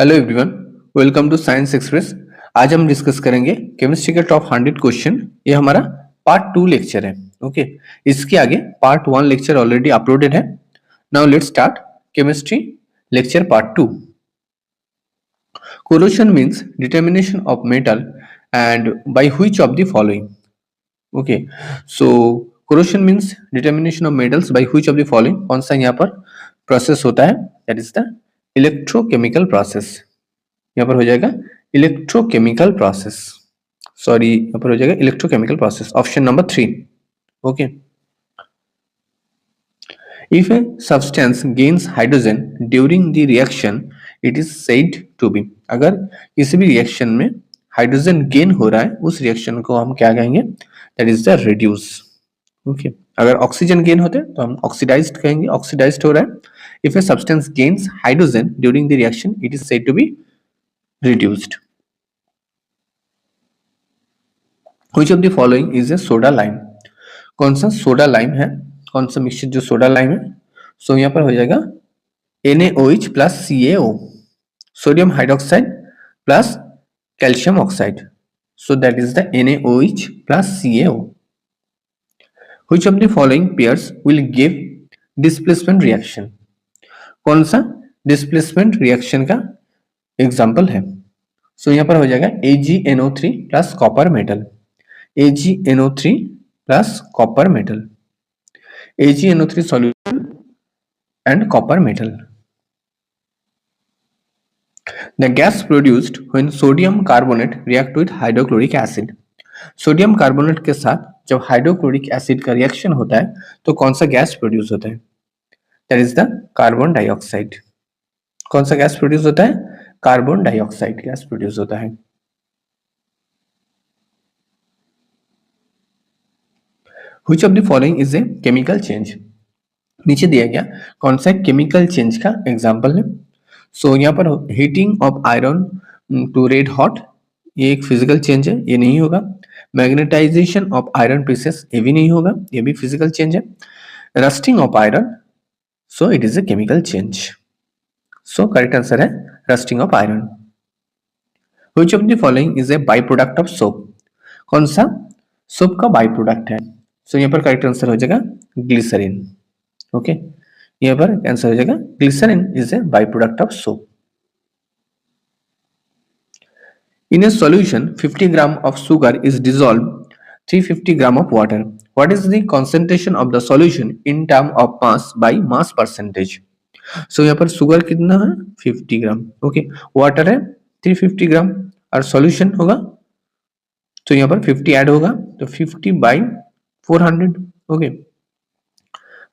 Hello everyone, welcome to science express. आज हम discuss करेंगे केमिस्ट्री के टॉप 100 क्वेश्चन। ये हमारा पार्ट 2 लेक्चर है। ओके, इसके आगे पार्ट 1 लेक्चर ऑलरेडी अपलोडेड है। Now let's start chemistry lecture part 2। Corrosion means determination of metal and by which of the following. Okay, so corrosion means determination of metals by which of the following. कौन सा यहाँ पर process होता है? That is the electrochemical process. यहाँ पर हो जाएगा इलेक्ट्रोकेमिकल प्रोसेस। सॉरी, यहाँ पर हो जाएगा electrochemical process, option number 3। Okay, if a substance gains hydrogen during the reaction it is said to be. अगर किसी भी रिएक्शन में हाइड्रोजन गेन हो रहा है, उस रिएक्शन को हम क्या कहेंगे? That is the reduce. Okay, अगर ऑक्सीजन गेन होते हैं तो हम ऑक्सीडाइज्ड कहेंगे, ऑक्सीडाइज्ड हो रहा है। If a substance gains hydrogen during the reaction it is said to be reduced. Which of the following is a soda lime? कौन सा सोडा लाइम है? कौन सा मिक्सचर जो सोडा लाइम है? सो यहाँ पर हो जाएगा NaOH plus CaO, sodium hydroxide plus calcium oxide. So that is the NaOH plus CaO. Which of the following pairs will give displacement reaction? कौन सा डिस्प्लेसमेंट रिएक्शन का एग्जाम्पल है? सो यहाँ पर हो जाएगा AgNO3 plus copper metal, AgNO3 plus copper metal, AgNO3 solution and copper metal. The gas produced when sodium carbonate react with hydrochloric acid. Sodium carbonate के साथ जब हाइड्रोक्लोरिक एसिड का रिएक्शन होता है तो कौन सा गैस प्रोड्यूस होता है? That is the carbon dioxide. कौन सा गैस प्रोड्यूस होता है? कार्बन डाइऑक्साइड गैस प्रोड्यूस होता है। Which of the following is a chemical change? नीचे दिया गया कौन सा केमिकल चेंज का एग्जाम्पल है? सो यहाँ पर heating of iron to red hot, ये एक फिजिकल चेंज है, ये नहीं होगा। मैग्नेटाइजेशन ऑफ आयरन पीसेस, ये भी नहीं होगा, ये भी फिजिकल चेंज है। Rusting of iron, so it is a chemical change. So correct answer है rusting of iron. Which of the following is a byproduct of soap? कौन सा सोप का बाई प्रोडक्ट है? सो यहाँ पर करेक्ट आंसर हो जाएगा ग्लिसरीन। ओके, यहाँ पर आंसर हो जाएगा glycerine is a by product of soap. In a solution 50 gram of sugar is dissolved 350 gram of water. What is the concentration of the solution in term of mass by mass percentage? सो यहाँ पर sugar कितना है? 50 ग्राम। Okay, water है 350 ग्राम और solution होगा, तो यहाँ पर 50 ऐड होगा तो 50 बाई 400। ओके,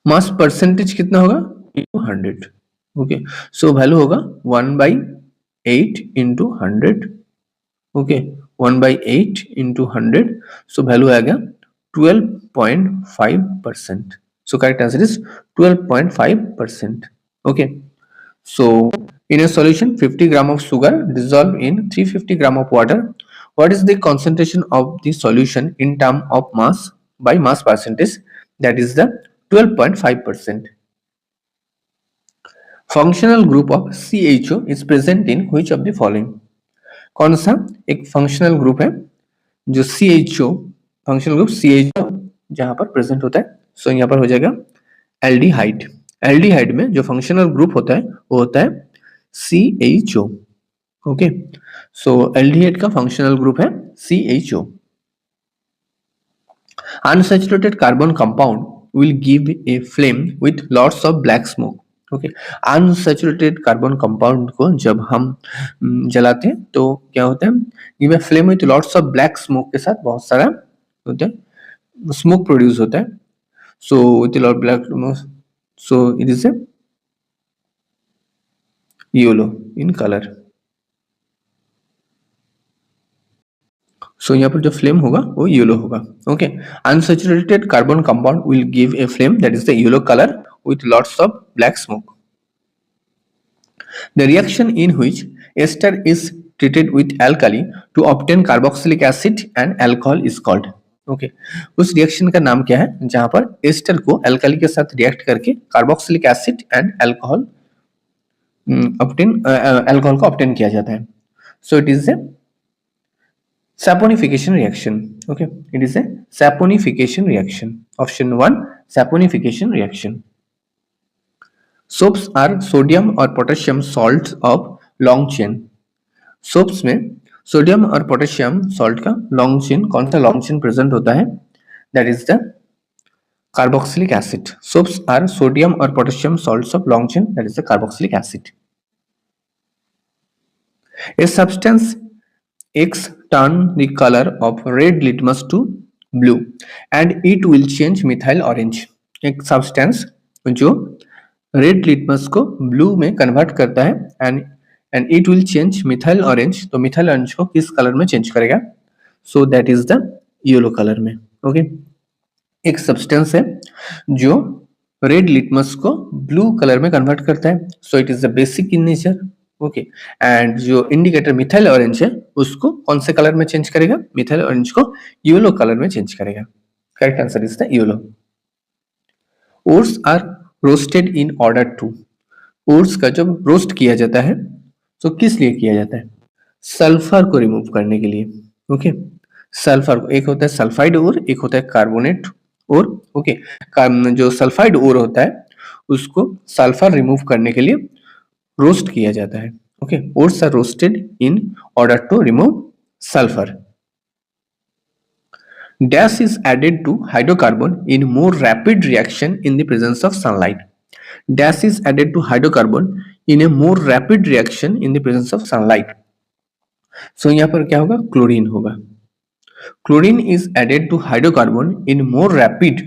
मास परसेंटेज कितना होगा? 100। ओके, सो वैल्यू होगा 1/8 into 100। Okay, 1/8 into 100, so value आ गया 12.5%। So correct answer is 12.5%। Okay, so in a solution 50 gram of sugar dissolved in 350 gram of water, what is the concentration of the solution in term of mass by mass percentage? That is the 12.5%. Functional group of CHO is present in which of the following? कौन सा एक functional group है जो CHO, functional group CHO जहां पर present होता है? So यहाँ पर हो जाएगा एल्डिहाइड। एल्डिहाइड में जो फंक्शनल ग्रुप होता है वो होता है CHO। ओके, सो एल्डिहाइड का फंक्शनल ग्रुप है CHO। Unsaturated carbon compound will give a flame with lots of black smoke. Okay, unsaturated carbon compound को जब हम जलाते हैं तो क्या होता है? Give a flame with lots of black smoke के साथ बहुत सारा होता है, स्मोक प्रोड्यूस होता है। So with lot black, so it is a yellow in color. so यहाँ पर जो फ्लेम होगा वो येलो होगा। Okay, unsaturated carbon compound will give a flame that is the yellow colour with lots of black smoke. The reaction in which ester is treated with alkali to obtain carboxylic acid and alcohol is called. Okay, उस reaction का नाम क्या है जहां पर ester को alkali के साथ रिएक्ट करके carboxylic acid and alcohol obtain alcohol को ऑब्टेन किया जाता है. सो it is A saponification reaction. Okay, it is a saponification reaction. Option 1, saponification reaction. Soaps are sodium or potassium salts of long chain. Soaps में sodium और potassium salt का long chain, कौन सा long chain present होता है? That is the carboxylic acid. Soaps are sodium और potassium salts of long chain, that is the carboxylic acid. A substance X turn the color of red litmus to blue and it will change methyl orange. एक substance जो red litmus को blue में convert करता है and it will change methyl orange. तो methyl orange को किस colour में चेंज करेगा? सो that is the yellow colour में. ओके, एक सब्सटेंस है जो रेड लिटमस को ब्लू कलर में कन्वर्ट करता है. सो it is the basic in nature. Okay, and जो इंडिकेटर मिथाइल ऑरेंज है उसको कौन से कलर में चेंज करेगा? मिथाइल ऑरेंज को येलो कलर में चेंज करेगा. Correct answer is the yellow. Oats are roasted in order to. Oats का जब रोस्ट किया जाता है तो किस लिए किया जाता है? सल्फर को रिमूव करने के लिए. ओके, सल्फर को, एक होता है सल्फाइड ओर, एक होता है कार्बोनेट ओर. ओके, जो सल्फाइड ओर होता है उसको सल्फर रिमूव करने के लिए रोस्ट किया जाता है. Okay, oats are roasted in order to remove sulphur. Dash is added to hydrocarbon in more rapid reaction in the presence of sunlight. Dash is added to hydrocarbon in a more rapid reaction in the presence of sunlight. So यहाँ पर क्या होगा? Chlorine होगा. Chlorine is added to hydrocarbon in more rapid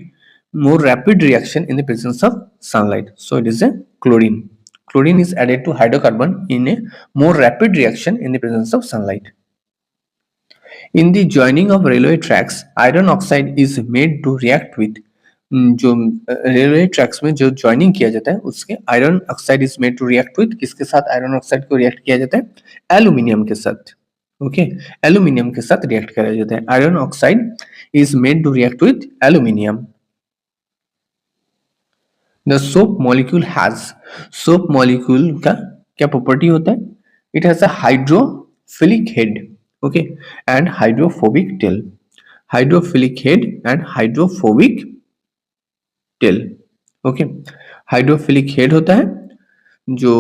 reaction in the presence of sunlight. So it is a chlorine. Chlorine is added to hydrocarbon in a more rapid reaction in the presence of sunlight. In the joining of railway tracks, iron oxide is made to react with. जो railway tracks में जो joining किया जाता है उसके iron oxide is made to react with. किसके साथ iron oxide को रिएक्ट किया जाता है? एल्यूमिनियम के साथ. ओके, एल्यूमिनियम के साथ रिएक्ट किया जाता है. Iron oxide is made to react with aluminium. The soap molecule has. Soap molecule का क्या प्रॉपर्टी होता है? It has a hydrophilic head, okay, and hydrophobic tail. Hydrophilic head and hydrophobic tail. okay, hydrophilic head होता है जो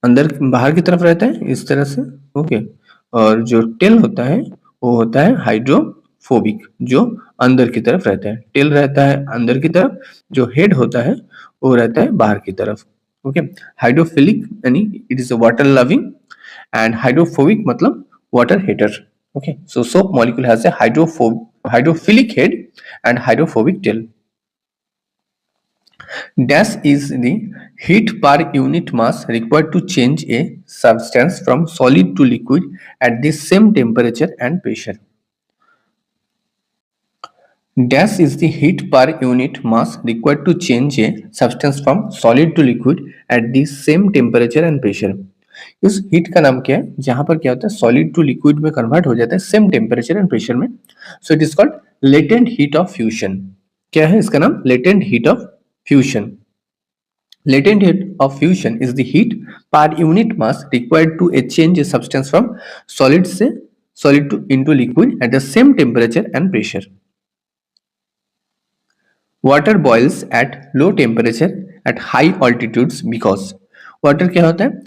अंदर बाहर की तरफ रहता है इस तरह से. ओके, और जो टेल होता है वो होता है हाइड्रोफोबिक, जो अंदर की तरफ रहता है. टेल रहता है अंदर की तरफ, जो हेड होता है वो रहता है बाहर की तरफ. ओके, हाइड्रोफिलिक यानी it is a water loving and hydrophobic मतलब water hater. Okay, so soap molecule has a hydrophilic head and hydrophobic tail. Dash is the heat per unit mass required to change a substance from solid to liquid at the same temperature and pressure. Dash is the heat per unit mass required to change a substance from solid to liquid at the same temperature and pressure. इस heat का नाम क्या है? जहां पर क्या होता है सॉलिड टू लिक्विड में कन्वर्ट हो जाता है सेम टेम्परेचर एंड प्रेशर में. So it is called latent heat of fusion. क्या है इसका नाम? Latent heat of fusion. Latent heat of fusion is the heat per unit mass required to change a substance from solid to into liquid at the same temperature and pressure. Water boils at low temperature at high altitudes because. Water क्या होता है?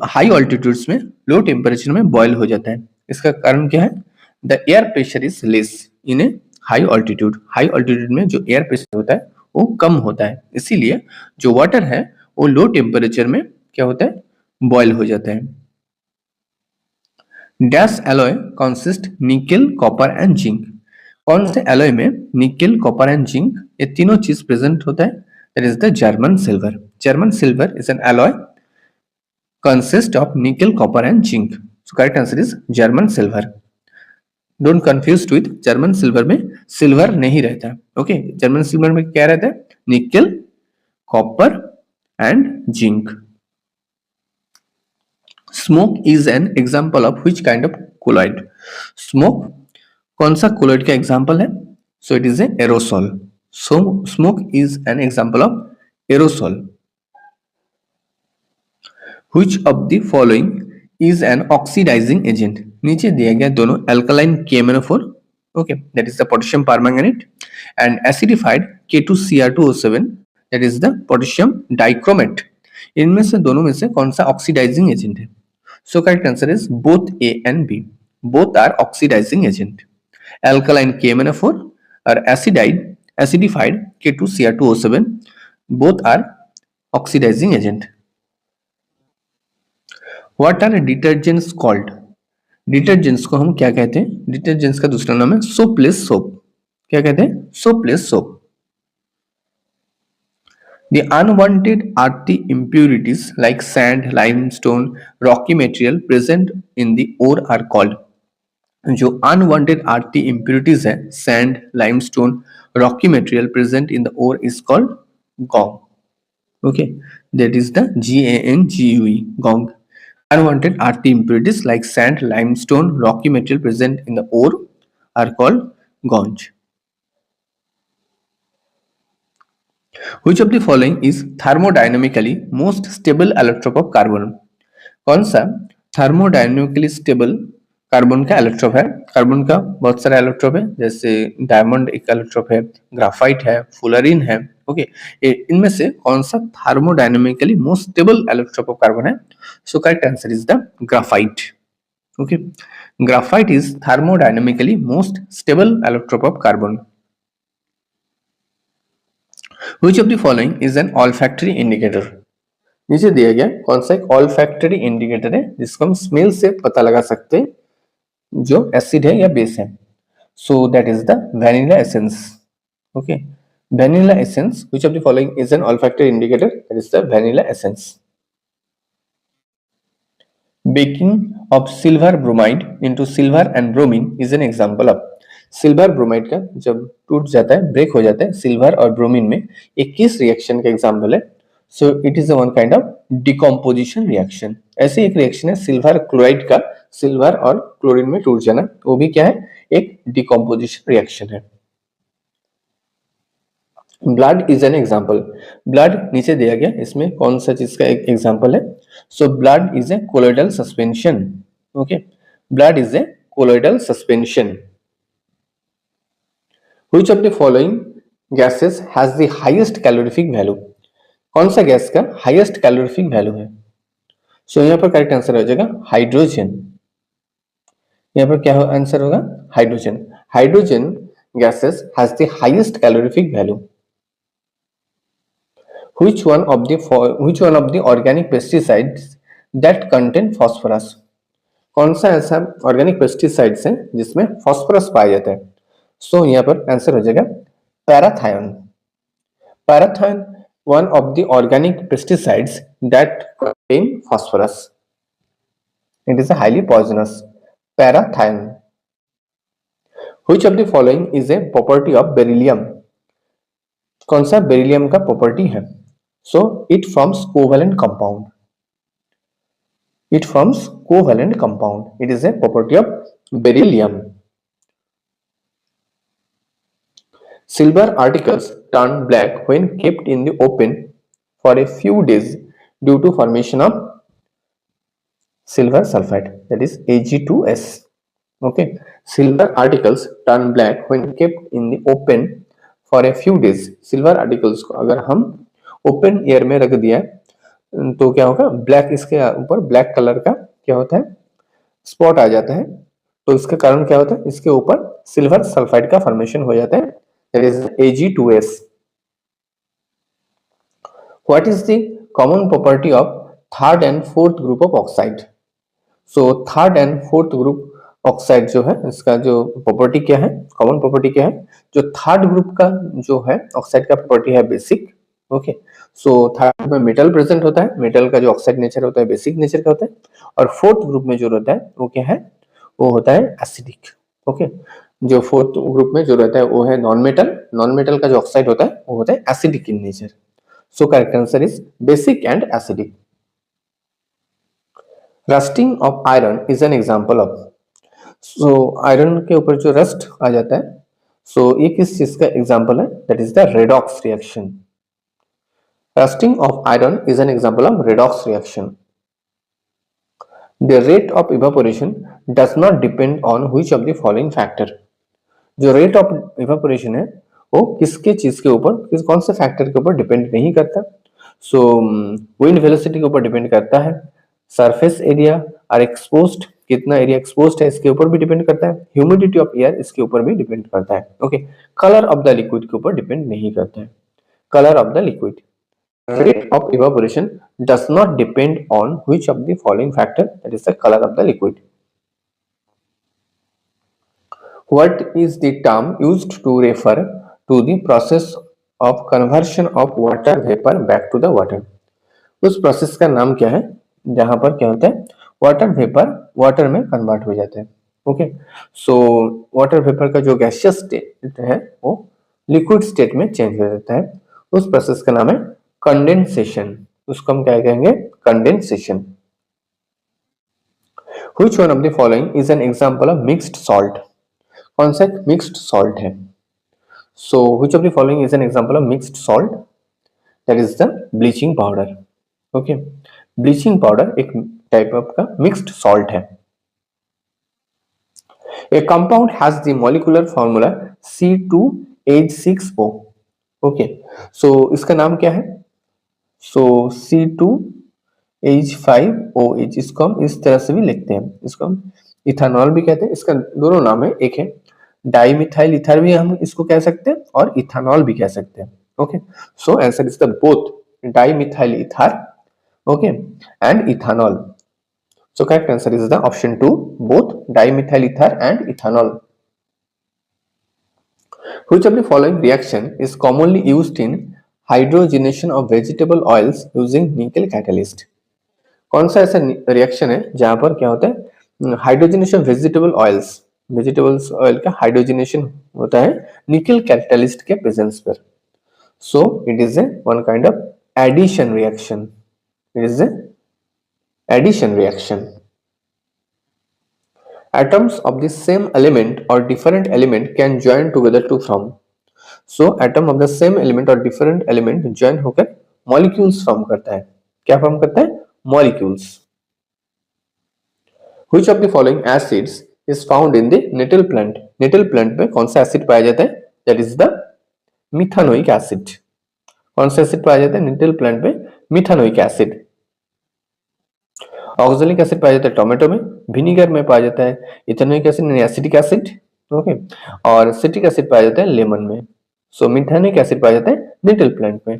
High altitudes में low temperature में boil हो जाता है. इसका कारण क्या है? The air pressure is less in A high altitude. High altitude में जो एयर प्रेशर होता है वो कम होता है, इसीलिए जो वाटर है वो लो टेम्परेचर में क्या होता है? बॉयल हो जाता है. Dash alloy consist nickel, copper and zinc. कौन से एलॉय में निकेल, कॉपर एंड जिंक ये तीनों चीज प्रेजेंट होता है? That is the German silver. German silver is an alloy consist of nickel, copper and zinc. So correct answer is German silver. Don't confuse with German silver में silver नहीं रहता. Okay, German silver में क्या रहता है? Nickel, copper and zinc. Smoke is an example of which kind of colloid? Smoke कौन सा colloid का example है? So it is a aerosol. So smoke is an example of aerosol. Which of the following is an oxidizing agent? नीचे दिया गया दोनों alkaline KMnO4, okay, that is the potassium permanganate, and acidified K2Cr2O7, that is the potassium dichromate. इनमें से दोनों में से कौन सा ऑक्सीडाइजिंग एजेंट है? So correct answer is both a and b. Both are oxidising agent. Alkaline KMnO4 or acidified K2Cr2O7, both are oxidizing agent. What are detergents called? Detergents को हम क्या कहते हैं? डिटर्जेंट्स का दूसरा नाम है सोपलेस सोप. क्या कहते हैं? सोपलेस soap. The unwanted earthy impurities like sand, limestone, rocky material present in the ore are called. जो अनवांटेड आर्थी इम्प्योरिटीज है, sand, limestone, rocky material present in the ore is called gangue. Okay, that is the GANGUE, gangue. Unwanted earthy impurities like sand, limestone, rocky material present in the ore are called gong. Which of the following is thermodynamically most stable allotrope of carbon? कौन सा thermodynamically stable carbon का allotrope है? Carbon का बहुत सारा allotrope है, जैसे diamond एक एलोट्रोप है, ग्राफाइट है, फुलरिन है. ओके, इनमें से कौन सा thermodynamically most stable allotrope of carbon है? So correct answer is the graphite. Okay, graphite is thermodynamically most stable allotrope of carbon. Which of the following is an olfactory indicator? नीचे दिया गया कौन सा एक ऑल्फैक्टरी इंडिकेटर है जिसको हम स्मेल से पता लगा सकते हैं जो एसिड है या बेस है? सो that is the vanilla essence. Okay, vanilla essence. Which of the following is an olfactory indicator? That is the vanilla essence. Baking of silver bromide into silver and bromine is an example of. Silver bromide का जब टूट जाता है, break हो जाता है silver और bromine में, एक किस रिएक्शन का एग्जांपल है? सो it is one kind of decomposition reaction. ऐसे एक रिएक्शन है सिल्वर क्लोराइड का, सिल्वर और क्लोरीन में टूट जाना, वो भी क्या है? एक डिकम्पोजिशन रिएक्शन है. Blood is an example. Blood नीचे दिया गया, इसमें कौन सा चीज का एक एग्जाम्पल है? So blood is a colloidal suspension. Okay, blood is a colloidal suspension. Which of the following gases has the highest calorific value? कौन सा गैस का हाईएस्ट कैलोरीफिक वैल्यू है? सो यहाँ पर करेक्ट आंसर हो जाएगा हाइड्रोजन. यहाँ पर क्या आंसर होगा? Hydrogen. Hydrogen gases has the highest calorific value. Which one of the organic pesticides that contain phosphorus? कौन सा ऐसा ऑर्गेनिक पेस्टिसाइड्स है जिसमें फॉस्फोरस पाया जाता है? सो यहाँ पर आंसर हो जाएगा पैराथायोन. पैराथायोन one of the organic pesticides that contain phosphorus. It is a highly poisonous. Parathion. Which of the following is a property of beryllium? कौन सा बेरिलियम का प्रॉपर्टी है? So it forms covalent compound. It forms covalent compound. It is a property of beryllium. Silver articles turn black when kept in the open for a few days due to formation of silver sulfide, that is Ag2S. Okay, silver articles turn black when kept in the open for a few days. Silver articles को अगर हम open air में रख दिया तो क्या होगा? Black, इसके ऊपर ब्लैक कलर का क्या होता है? स्पॉट आ जाता है. तो इसका कारण क्या होता है? इसके ऊपर सिल्वर सल्फाइड का फॉर्मेशन हो जाता है, that is Ag2S. What is the common property of third and fourth group of oxide? So third and fourth group oxide जो है, इसका जो प्रॉपर्टी क्या है, कॉमन प्रॉपर्टी क्या है? जो थर्ड ग्रुप का जो है ऑक्साइड का प्रॉपर्टी है बेसिक. ओके, सो थर्ड में मेटल प्रेजेंट होता है, मेटल का जो ऑक्साइड नेचर होता है बेसिक नेचर का होता है. और फोर्थ ग्रुप में जो रहता है वो क्या है? वो होता है एसिडिक. ओके, जो फोर्थ ग्रुप में जो रहता है वो है नॉन मेटल. नॉन मेटल का जो ऑक्साइड होता है वो होता है acidic in nature. So correct answer is basic and acidic. Rusting of iron is an example of. So iron के ऊपर जो रस्ट आ जाता है, सो ये किस चीज का एग्जांपल है? That is the redox reaction. Rusting of iron is an example of redox reaction. The rate of evaporation does not depend on which of the following factor. जो रेट ऑफ इवापोरेशन है वो किसके चीज के ऊपर, कौन से फैक्टर के ऊपर डिपेंड नहीं करता। सो विंड वेलोसिटी के ऊपर डिपेंड करता है, सरफेस एरिया और एक्सपोज्ड, कितना एरिया एक्सपोज्ड है इसके ऊपर भी डिपेंड करता है, ह्यूमिडिटी ऑफ एयर इसके ऊपर भी डिपेंड करता है। Okay, colour of the liquid के ऊपर डिपेंड नहीं करता है। Colour of the liquid, rate of evaporation does not depend on which of the following factor, that is the color of the liquid. What is the term used to refer to the process of conversion of water vapor back to the water? उस process का नाम क्या है जहां पर क्या होता है, वाटर वेपर वाटर में कन्वर्ट हो जाता है। ओके, सो वाटर वेपर का जो गैसियस स्टेट है वो लिक्विड स्टेट में चेंज हो जाता है, उस प्रोसेस का नाम है कंडेंसेशन। उसको हम क्या कहेंगे, condensation. Which one of the following is an example of mixed salt? कौन सा मिक्स्ड सॉल्ट है? So which of the following is an example of mixed salt? That is the bleaching powder. Okay, bleaching powder एक type of का mixed salt है। A compound has the molecular formula C2H6O. Okay, so इसका नाम क्या है? So C2H5OH, इसको हम इस तरह से भी लिखते हैं, इसको हम इथानॉल भी कहते हैं। इसका दोनों नाम है, एक है डाइमिथाइल ईथर भी हम इसको कह सकते हैं और इथानॉल भी कह सकते हैं। Okay, so answer is the both dimethyl ether, okay, and ethanol. So correct answer is the option 2, both dimethyl ether and ethanol. Which of the following reaction is commonly used in hydrogenation of vegetable oils using nickel catalyst? कौन सा ऐसा reaction है जहां पर क्या होता है, hydrogenation vegetable oils, vegetables oil का हाइड्रोजनेशन होता है निकल कैटलिस्ट के प्रेजेंस पर। So it is a one kind of addition reaction, it is a addition reaction. Atoms of the same element or different element can join together to form. So atom of the same element or different element join होकर molecules form करता है। क्या form करता है? Molecules. Which of the following acids is found in the nettle plant? Nettle plant में कौन सा acid पाया जाता है? That is the methanoic acid. कौन सा एसिड पाया जाता है नेटल प्लांट में? मिथानोइक एसिड। ऑक्सैलिक एसिड पाया जाता है टोमेटो में, विनीगर में पाया जाता है इथेनोइक एसिड यानी एसिटिक एसिड, ओके, और सिट्रिक एसिड पाया जाता है लेमन में। सो मिथानिक एसिड पाया जाता है नेटल प्लांट में।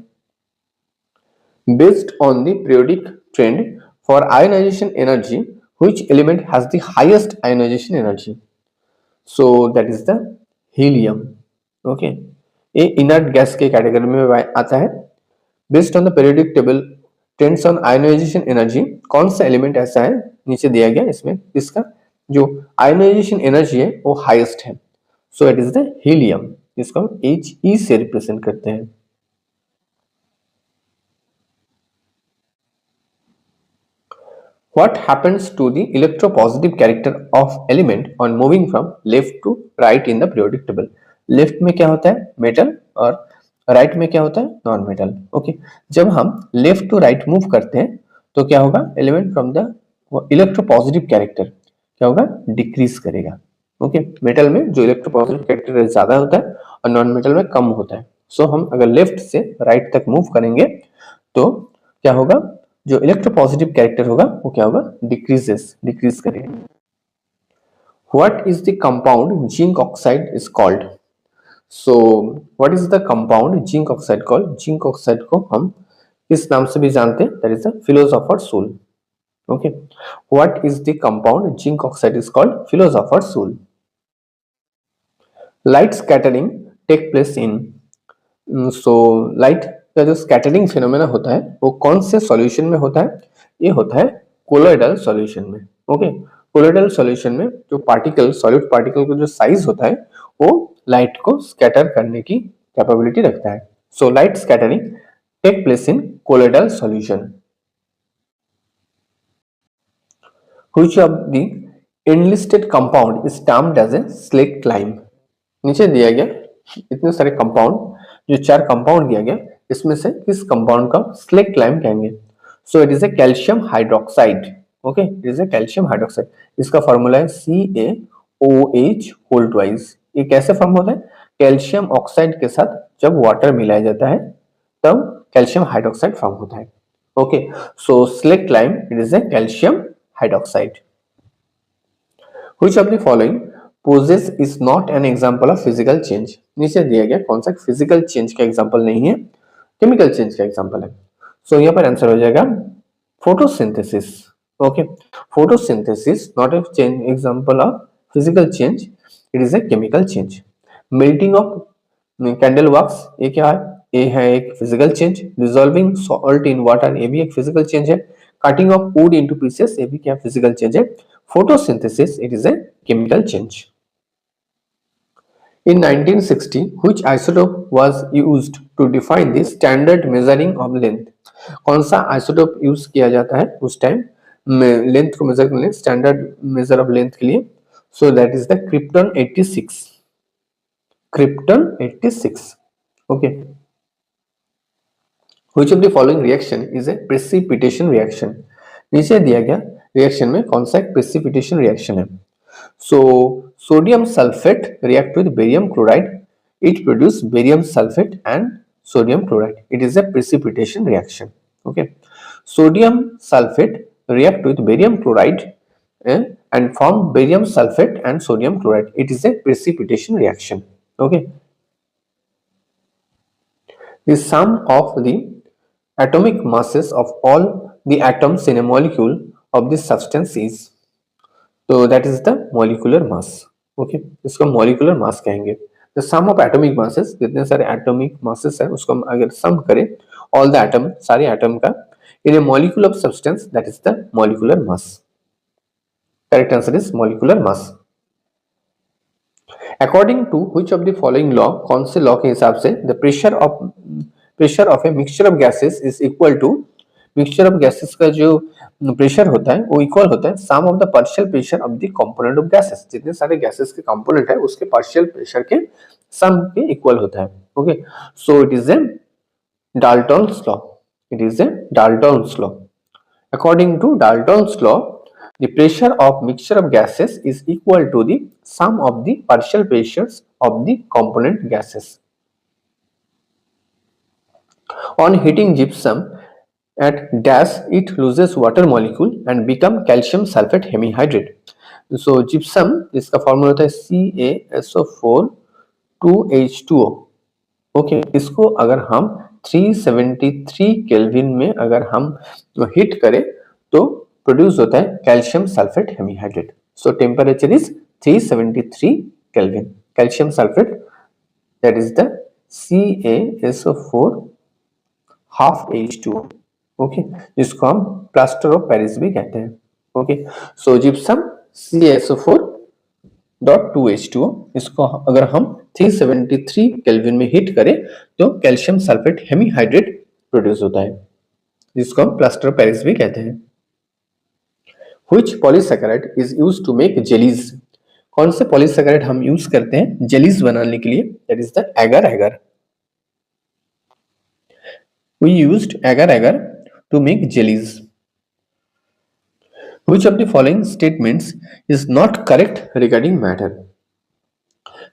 Based on the periodic trend for ionisation energy which element has the highest ionisation energy? So that is the helium. Okay, ये इनर्ट गैस के कैटेगरी में आता है। Based on the periodic table trends on ionisation energy, कौन सा element ऐसा है नीचे दिया गया इसमें इसका जो आयोनाइजेशन एनर्जी है वो हाईएस्ट है? सो इट इज द हीलियम, इसको हम He से रिप्रेजेंट करते हैं। What happens to the electropositive character of element on moving from left to right in the periodic table? Left में क्या होता है? मेटल, और राइट में क्या होता है? Non metal. ओके, जब हम लेफ्ट टू राइट मूव करते हैं तो क्या होगा? Element from the electropositive character क्या होगा? डिक्रीज करेगा। ओके, मेटल में जो इलेक्ट्रोपॉजिटिव कैरेक्टर ज्यादा होता है और नॉन मेटल में कम होता है। सो हम अगर लेफ्ट से राइट तक मूव करेंगे तो क्या होगा? जो इलेक्ट्रोपॉजिटिव कैरेक्टर होगा वो क्या होगा? डिक्रीज करेगा। What is the compound zinc oxide is called? So what is the compound zinc oxide called? Zinc oxide को हम इस नाम से भी जानते हैं, that is the philosopher's soul. Okay, what is the compound zinc oxide is called? Philosopher's soul. Light scattering take place in, so light का जो स्कैटरिंग फिनोमेना होता है वो कौन से सॉल्यूशन में होता है? ये होता है कोलोइडल सॉल्यूशन में। ओके, कोलोइडल सॉल्यूशन में जो पार्टिकल, सॉलिड पार्टिकल का जो साइज होता है वो लाइट को स्कैटर करने की कैपेबिलिटी रखता है। So light scattering take place in colloidal solution. Which of the enlisted compound is termed as a slaked lime? नीचे दिया गया इतने सारे कंपाउंड, जो 4 कंपाउंड दिया गया इसमें से किस कंपाउंड का स्लेक्ट लाइम कहेंगे? सो it is A calcium hydroxide. Okay, it is A calcium hydroxide. इसका फॉर्मूला है CaOH होल ट्वाइस। ये कैसे फॉर्म होता है? कैल्शियम ऑक्साइड के साथ जब वाटर मिलाया जाता है तब कैल्शियम हाइड्रोक्साइड फॉर्म होता है। Okay, so slaked lime, it is A calcium hydroxide. Which of the following poses is not an example of physical change? नीचे दिया गया कौन सा फिजिकल चेंज का एग्जांपल नहीं है, केमिकल चेंज का एग्जांपल है। सो यहाँ पर आंसर हो जाएगा photosynthesis. Okay, photosynthesis not a change example of physical change, it is a chemical change. Melting of candle wax, ये क्या है? ये है एक physical change. Dissolving salt in water, ये भी एक फिजिकल चेंज है। Cutting of wood into pieces, ये भी क्या फिजिकल चेंज है। Photosynthesis, it is a chemical change. In 1960, which isotope was used to define the standard measuring of length? कौन सा आइसोटोप यूज किया जाता है उस टाइम लेंथ को मेजर करने के लिए, स्टैंडर्ड मेजर ऑफ लेंथ के लिए? सो that is the krypton 86। Krypton 86। Okay, which of the following reaction is a precipitation reaction? नीचे दिया गया रिएक्शन में कौन सा एक प्रेसिपिटेशन रिएक्शन है? So sodium sulphate react with barium chloride, it produce barium sulphate and sodium chloride, it is a precipitation reaction. Okay, sodium sulphate react with barium chloride and form barium sulfate and sodium chloride, it is a precipitation reaction. Okay, the sum of the atomic masses of all the atoms in a molecule of this substance is, so that is the molecular mass. Okay, इसको molecular mass कहेंगे। the sum of atomic masses, जितने सारे atomic masses है उसको हम अगर sum करें all the atom, सारे atom का in a molecule of substance, that is the molecular mass. correct answer is molecular mass. according to which of the following law, कौन से law के हिसाब से the pressure of a mixture of gases is equal to, mixture of gases का जो pressure होता है वो इक्वल होता है sum of the partial pressure of the component of gases, जितने सारे गैसेस के कंपोनेंट है उसके पार्शियल प्रेशर के सम के इक्वल होता है। Okay, so it is a Dalton's law, it is a Dalton's law. According to Dalton's law, the pressure of mixture of gases is equal to the sum of the partial pressures of the component gases. On heating gypsum at dash, it loses water molecule and become calcium sulfate hemihydrate. So gypsum, इसका formula होता है CaSO4 2H2O। Okay, इसको अगर हम 373 kelvin में अगर हम heat करें तो प्रोड्यूस होता है calcium sulphate hemihydrate. So temperature is 373 kelvin. Calcium sulphate that is the CaSO4 half H2O। Okay, जिसको हम प्लास्टर ऑफ पेरिस भी कहते हैं। ओके, सो जिप्सम CaSO4.2H2O, इसको अगर हम 373 केल्विन में हीट करें तो कैल्शियम सल्फेट हेमीहाइड्रेट प्रोड्यूस होता है, जिसको हम प्लास्टर ऑफ पेरिस भी कहते हैं। Which polysaccharide is used to make jellies? कौन से पॉलीसैकेराइड हम यूज करते हैं जेलीज बनाने के लिए? That is the agar agar. We used agar agar to make jellies. Which of the following statements is not correct regarding matter?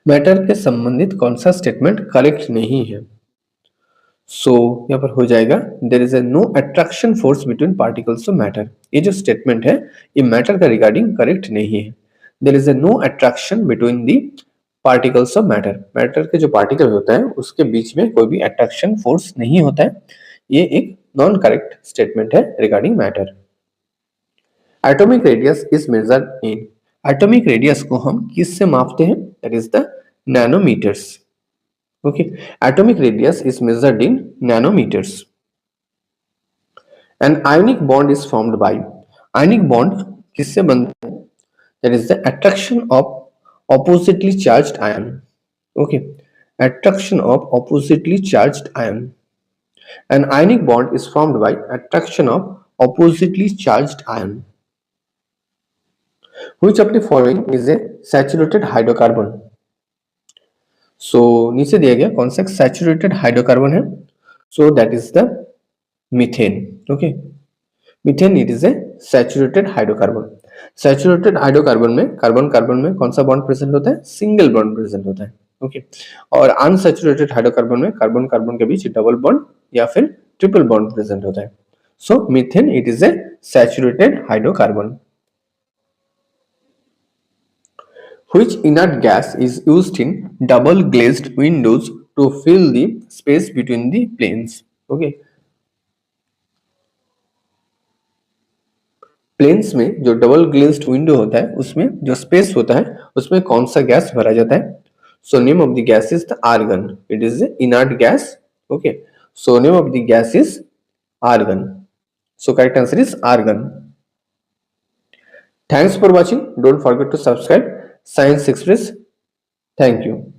Matter के संबंधित कौन सा स्टेटमेंट करेक्ट नहीं है? सो यहाँ पर हो जाएगा there is a no attraction force between particles of matter. ये जो स्टेटमेंट है ये मैटर का रिगार्डिंग करेक्ट नहीं है। There is a no attraction between the particles of matter, matter के जो पार्टिकल होता है उसके बीच में कोई भी अट्रैक्शन फोर्स नहीं होता है। ये एक नॉन करेक्ट स्टेटमेंट है regarding matter. Atomic radius is measured in, atomic radius को हम किस से मापते हैं? That is the nanometres. Okay, atomic radius is measured in nanometers. An ionic bond is formed by, ionic bond किससे बनता है? That is the attraction of oppositely charged ion. Okay, attraction of oppositely charged ion. An ionic bond is formed by attraction of oppositely charged ion. Which of the following is a saturated hydrocarbon? सो नीचे दिया गया कौन सा saturated hydrocarbon है? सो that is the methane. Okay, methane it is a saturated hydrocarbon. Saturated hydrocarbon में carbon carbon में कौन सा बॉन्ड प्रेजेंट होता है? सिंगल बॉन्ड प्रेजेंट होता है। ओके। और अनसैचुरेटेड हाइड्रोकार्बन में कार्बन कार्बन के बीच डबल बॉन्ड या फिर ट्रिपल बॉन्ड प्रेजेंट होता है। So methane it is a saturated hydrocarbon. Which inert gas is used in double glazed windows to fill the space between the planes? Okay. Planes में जो double glazed window होता है उसमें जो space होता है उसमें कौन सा गैस भरा जाता है? So name of the gas is the argon. It is inert gas. Okay. So name of the gas is argon. So correct answer is argon. Thanks for watching. Don't forget to subscribe Science Express. Thank you.